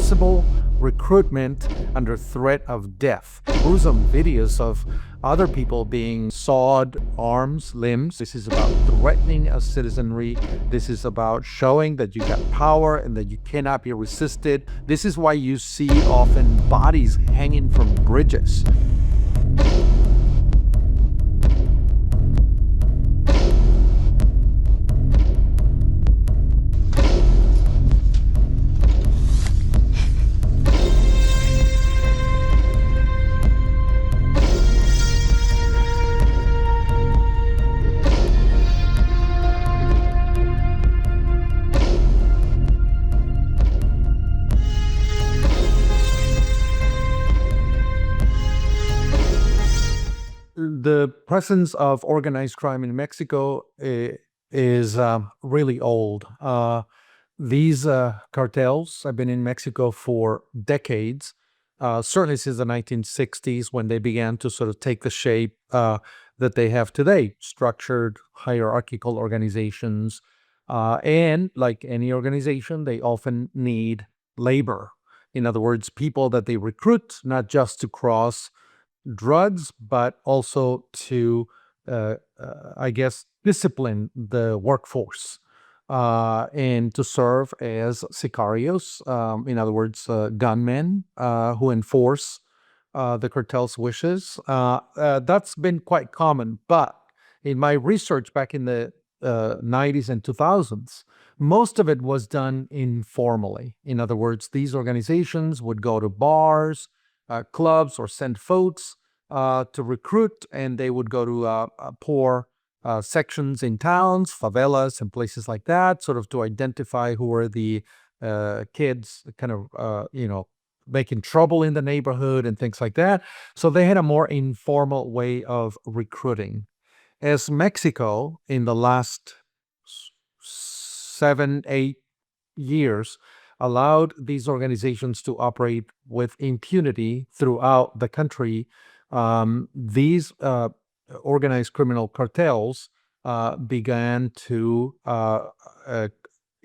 forcible recruitment under threat of death. Gruesome videos of other people being sawed arms, limbs. This is about threatening a citizenry. This is about showing that you got power and that you cannot be resisted. This is why you see often bodies hanging from bridges. The presence of organized crime in Mexico is really old. These cartels have been in Mexico for decades, certainly since the 1960s when they began to sort of take the shape that they have today, structured hierarchical organizations. And like any organization, they often need labor. In other words, people that they recruit, not just to cross drugs, but also to, I guess, discipline the workforce and to serve as sicarios, in other words, gunmen who enforce the cartel's wishes. That's been quite common, but in my research back in the 90s and 2000s, most of it was done informally. In other words, these organizations would go to bars, clubs, or send folks to recruit, and they would go to poor sections in towns, favelas, and places like that, sort of to identify who were the kids, kind of, making trouble in the neighborhood and things like that. So they had a more informal way of recruiting. As Mexico, in the last 7, 8 years, allowed these organizations to operate with impunity throughout the country, these organized criminal cartels began to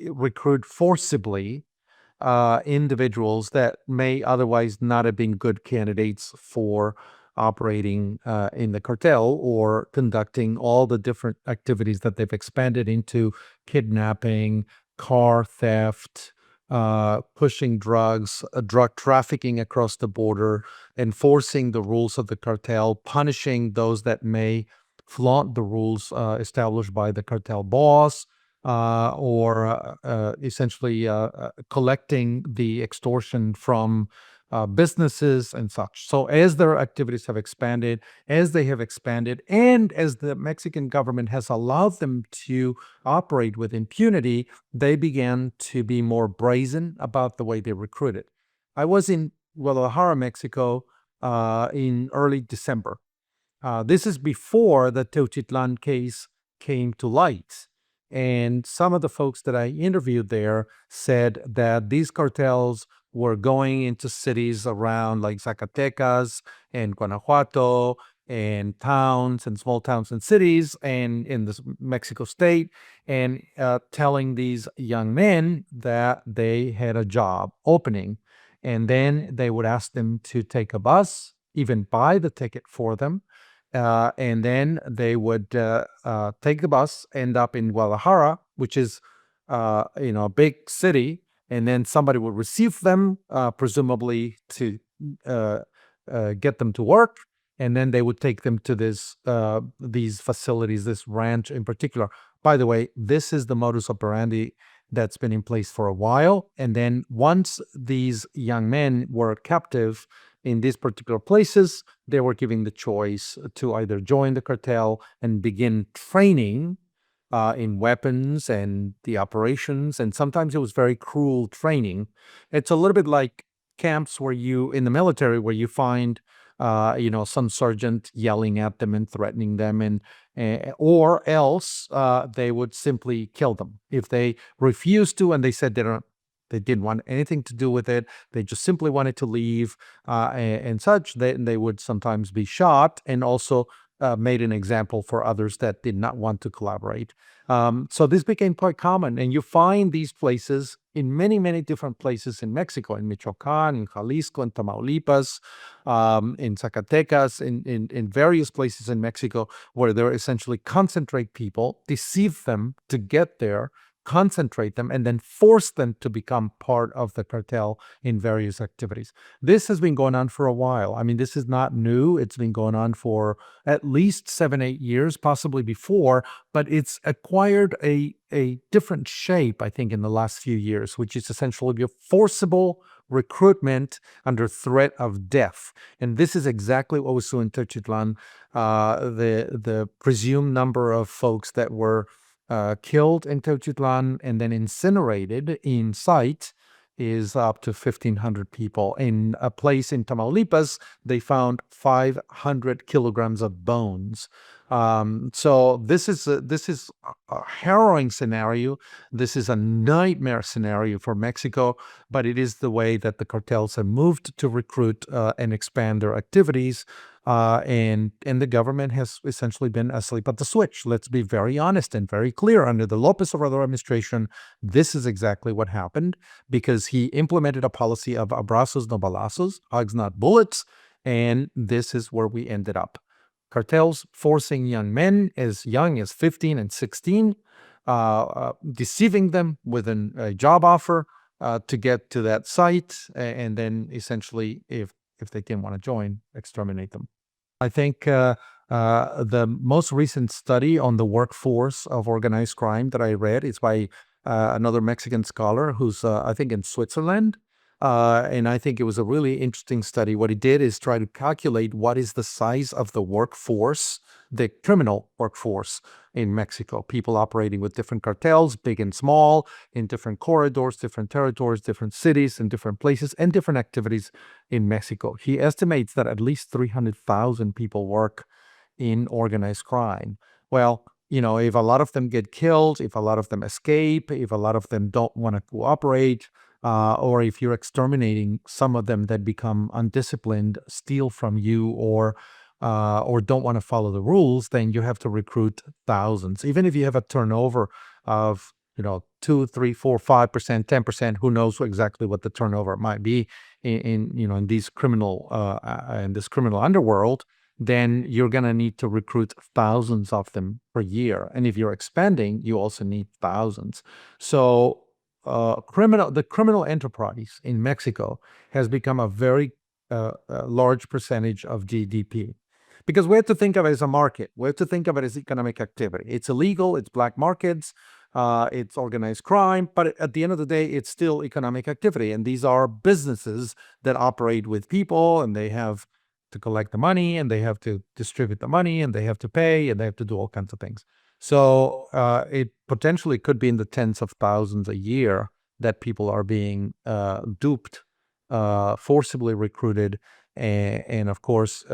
recruit forcibly individuals that may otherwise not have been good candidates for operating in the cartel or conducting all the different activities that they've expanded into: kidnapping, car theft, pushing drugs, drug trafficking across the border, enforcing the rules of the cartel, punishing those that may flaunt the rules established by the cartel boss, or essentially collecting the extortion from businesses and such. So as their activities have expanded, and as the Mexican government has allowed them to operate with impunity, they began to be more brazen about the way they recruited. I was in Guadalajara, Mexico, in early December. This is before the Teuchitlan case came to light. And some of the folks that I interviewed there said that these cartels were going into cities around like Zacatecas and Guanajuato and towns and small towns and cities and in the Mexico state, and telling these young men that they had a job opening. And then they would ask them to take a bus, even buy the ticket for them. And then they would take the bus, end up in Guadalajara, which is, a big city, and then somebody would receive them, presumably to get them to work, and then they would take them to these facilities, this ranch in particular. By the way, this is the modus operandi that's been in place for a while. And then once these young men were captive in these particular places, they were given the choice to either join the cartel and begin training in weapons and the operations. And sometimes it was very cruel training. It's a little bit like camps in the military, where you find, some sergeant yelling at them and threatening them, or else they would simply kill them if they refused to, and they said they didn't want anything to do with it. They just simply wanted to leave and such. They would sometimes be shot and also made an example for others that did not want to collaborate. So this became quite common, and you find these places in many, many different places in Mexico, in Michoacan, in Jalisco, in Tamaulipas, in Zacatecas, in various places in Mexico, where they essentially concentrate people, deceive them to get there, concentrate them, and then force them to become part of the cartel in various activities. This has been going on for a while. I mean, this is not new. It's been going on for at least 7, 8 years, possibly before, but it's acquired a different shape, I think, in the last few years, which is essentially a forcible recruitment under threat of death. And this is exactly what we saw in Tenochtitlan. The presumed number of folks that were killed in Tenochtitlan and then incinerated in sight is up to 1,500 people. In a place in Tamaulipas, they found 500 kilograms of bones. So this is a harrowing scenario. This is a nightmare scenario for Mexico, but it is the way that the cartels have moved to recruit and expand their activities. And the government has essentially been asleep at the switch. Let's be very honest and very clear. Under the López Obrador administration, this is exactly what happened, because he implemented a policy of abrazos no balazos, hugs not bullets, and this is where we ended up. Cartels forcing young men as young as 15 and 16, deceiving them with a job offer to get to that site, and then essentially, if they didn't want to join, exterminate them. I think the most recent study on the workforce of organized crime that I read is by another Mexican scholar who's, I think, in Switzerland. And I think it was a really interesting study. What he did is try to calculate what is the size of the workforce, the criminal workforce in Mexico. People operating with different cartels, big and small, in different corridors, different territories, different cities, and different places, and different activities in Mexico. He estimates that at least 300,000 people work in organized crime. Well, if a lot of them get killed, if a lot of them escape, if a lot of them don't want to cooperate, or if you're exterminating some of them that become undisciplined, steal from you, or don't want to follow the rules, then you have to recruit thousands. Even if you have a turnover of 2, 3, 4, 5%, 10%, who knows exactly what the turnover might be in these in this criminal underworld, then you're going to need to recruit thousands of them per year. And if you're expanding, you also need thousands. So the criminal enterprise in Mexico has become a very large percentage of GDP. Because we have to think of it as a market. We have to think of it as economic activity. It's illegal, it's black markets, it's organized crime, but at the end of the day, it's still economic activity. And these are businesses that operate with people, and they have to collect the money, and they have to distribute the money, and they have to pay, and they have to do all kinds of things. So it potentially could be in the tens of thousands a year that people are being duped, forcibly recruited. And of course,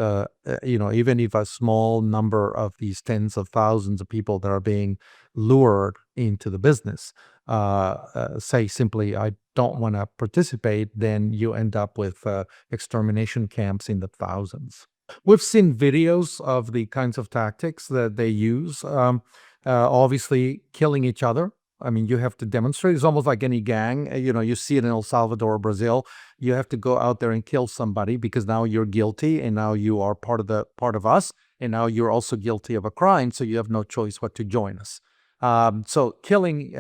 even if a small number of these tens of thousands of people that are being lured into the business say simply, I don't want to participate, then you end up with extermination camps in the thousands. We've seen videos of the kinds of tactics that they use. Obviously, killing each other. I mean, you have to demonstrate. It's almost like any gang. You see it in El Salvador or Brazil. You have to go out there and kill somebody because now you're guilty, and now you are part of us, and now you're also guilty of a crime. So you have no choice but to join us. So killing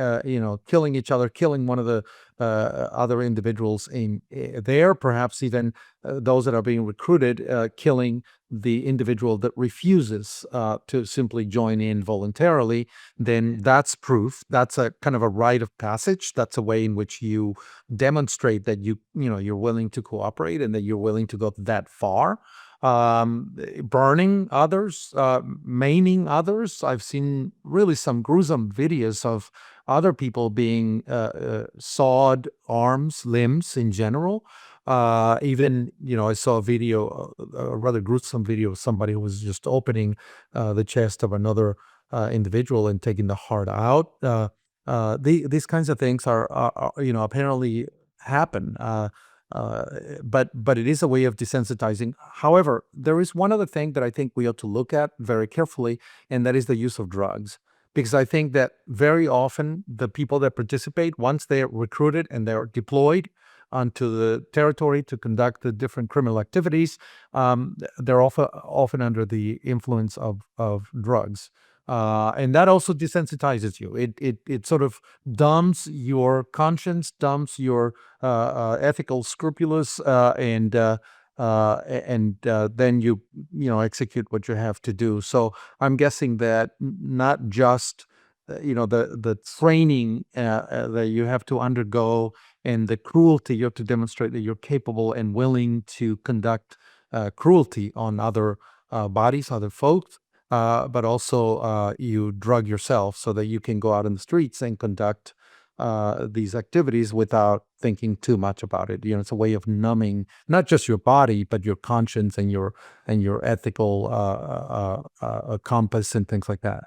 each other, killing one of the other individuals there, perhaps even those that are being recruited, killing the individual that refuses to simply join in voluntarily, then that's proof. That's a kind of a rite of passage. That's a way in which you demonstrate that you're willing to cooperate and that you're willing to go that far. Burning others, maiming others. I've seen really some gruesome videos of other people being sawed arms, limbs in general. Even, I saw a rather gruesome video of somebody who was just opening the chest of another individual and taking the heart out. These kinds of things are apparently happen. Uh, but it is a way of desensitizing. However, there is one other thing that I think we ought to look at very carefully, and that is the use of drugs. Because I think that very often the people that participate, once they're recruited and they're deployed onto the territory to conduct the different criminal activities, they're often under the influence of drugs. And that also desensitizes you. It sort of dumbs your conscience, dumbs your ethical scrupulous, and then you execute what you have to do. So I'm guessing that not just the training that you have to undergo and the cruelty you have to demonstrate that you're capable and willing to conduct cruelty on other bodies, other folks. But also you drug yourself so that you can go out in the streets and conduct these activities without thinking too much about it. It's a way of numbing not just your body, but your conscience and your ethical compass and things like that.